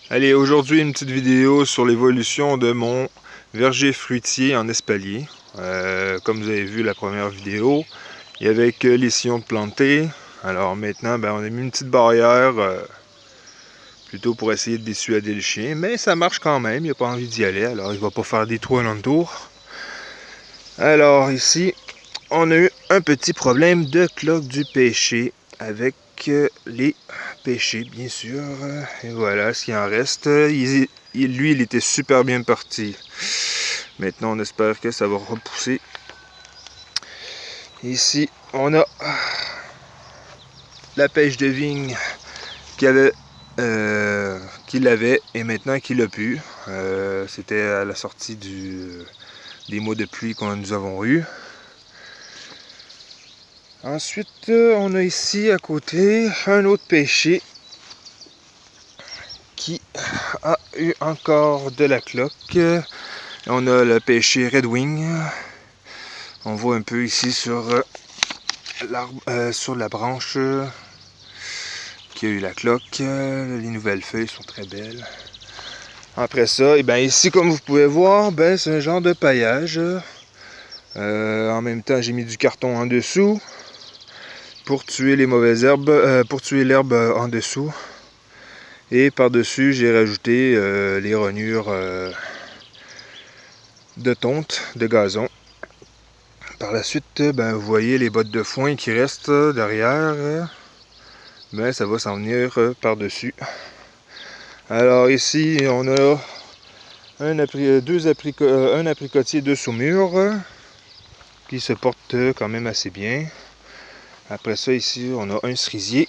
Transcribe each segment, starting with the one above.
Allez, aujourd'hui une petite vidéo sur l'évolution de mon verger fruitier en espalier. Comme vous avez vu la première vidéo, il y avait que les sillons de plantés. Alors maintenant, on a mis une petite barrière plutôt pour essayer de dissuader le chien. Mais ça marche quand même, il n'a pas envie d'y aller, alors il va pas faire des trous alentour. Alors ici, on a eu un petit problème de cloque du pêcher avec les pêchés, bien sûr. Et voilà ce qu'il en reste. Lui, il était super bien parti. Maintenant, on espère que ça va repousser. Ici, on a la pêche de vigne qu'il avait et maintenant qu'il a pu. C'était à la sortie des mois de pluie que nous avons eu. Ensuite, on a ici à côté un autre pêcher qui a eu encore de la cloque. On a le pêcher Red Wing. On voit un peu ici sur la branche qui a eu la cloque. Les nouvelles feuilles sont très belles. Après ça, ici comme vous pouvez voir, c'est un genre de paillage. En même temps, j'ai mis du carton en dessous pour tuer les mauvaises herbes, pour tuer l'herbe en dessous. Et par-dessus, j'ai rajouté les rognures de tonte, de gazon. Par la suite, vous voyez les bottes de foin qui restent derrière. Ça va s'en venir par-dessus. Alors ici, on a un apricotier de saumure qui se porte quand même assez bien. Après ça, ici, on a un cerisier.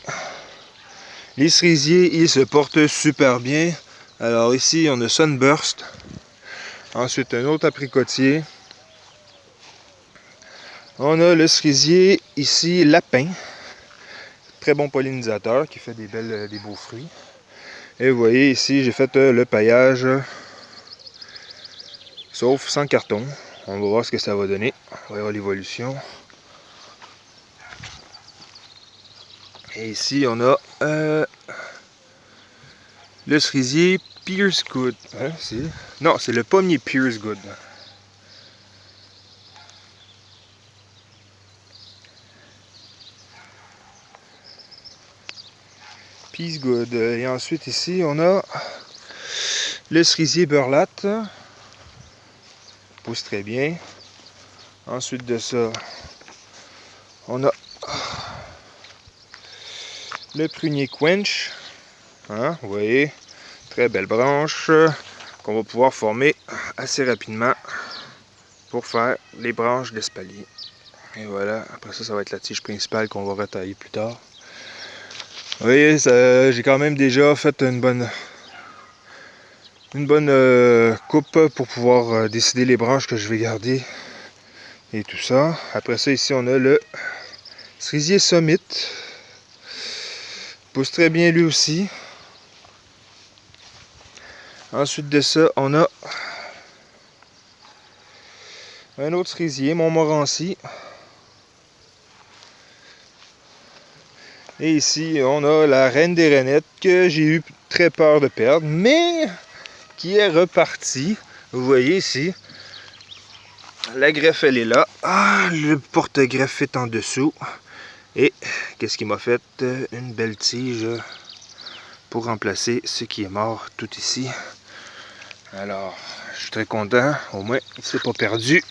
Les cerisiers, ils se portent super bien. Alors ici, on a Sunburst. Ensuite, un autre apricotier. On a le cerisier, ici, Lapin. Très bon pollinisateur qui fait des beaux fruits. Et vous voyez ici, j'ai fait le paillage, sauf sans carton. On va voir ce que ça va donner. On va voir l'évolution. Et ici, on a le cerisier Pierce Good. Hein, non, c'est le pommier Pierce Good. Peace Good. Et ensuite, ici, on a le cerisier Burlat. Pousse très bien. Ensuite de ça, on a le prunier Quench. Hein, vous voyez, très belle branche qu'on va pouvoir former assez rapidement pour faire les branches d'espalier. Et voilà, après ça, ça va être la tige principale qu'on va retailler plus tard. Vous voyez, j'ai quand même déjà fait une bonne coupe pour pouvoir décider les branches que je vais garder et tout ça. Après ça, ici, on a le cerisier Summit. Pousse très bien lui aussi. Ensuite de ça, on a un autre cerisier, Montmorency. Et ici, on a la reine des rainettes que j'ai eu très peur de perdre, mais qui est repartie. Vous voyez ici, la greffe, elle est là. Ah, le porte-greffe est en dessous. Et qu'est-ce qui m'a fait? Une belle tige pour remplacer ce qui est mort tout ici. Alors, je suis très content. Au moins, il ne s'est pas perdu.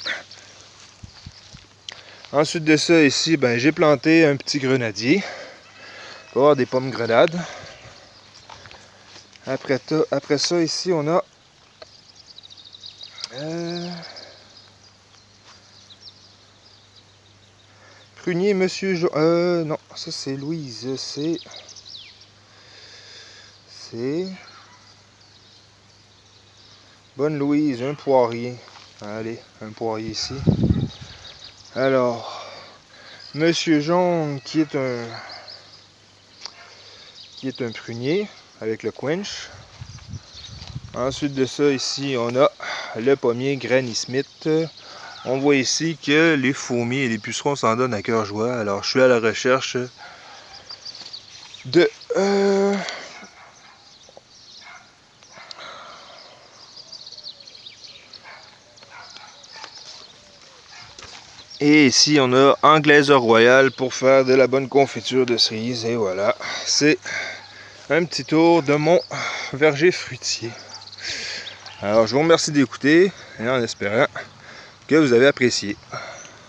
Ensuite de ça, ici, j'ai planté un petit grenadier. Pour avoir des pommes grenades. Après ça, ici, on a prunier Monsieur Jo... non, ça c'est Louise. C'est... Bonne Louise, un poirier. Allez, un poirier ici. Alors, Monsieur Jaune qui est un prunier avec le quench. Ensuite de ça, ici, on a le pommier Granny Smith. On voit ici que les fourmis et les pucerons s'en donnent à cœur joie. Alors, je suis à la recherche de Et ici on a Anglaise Royale pour faire de la bonne confiture de cerises. Et voilà, c'est un petit tour de mon verger fruitier. Alors je vous remercie d'écouter et en espérant que vous avez apprécié.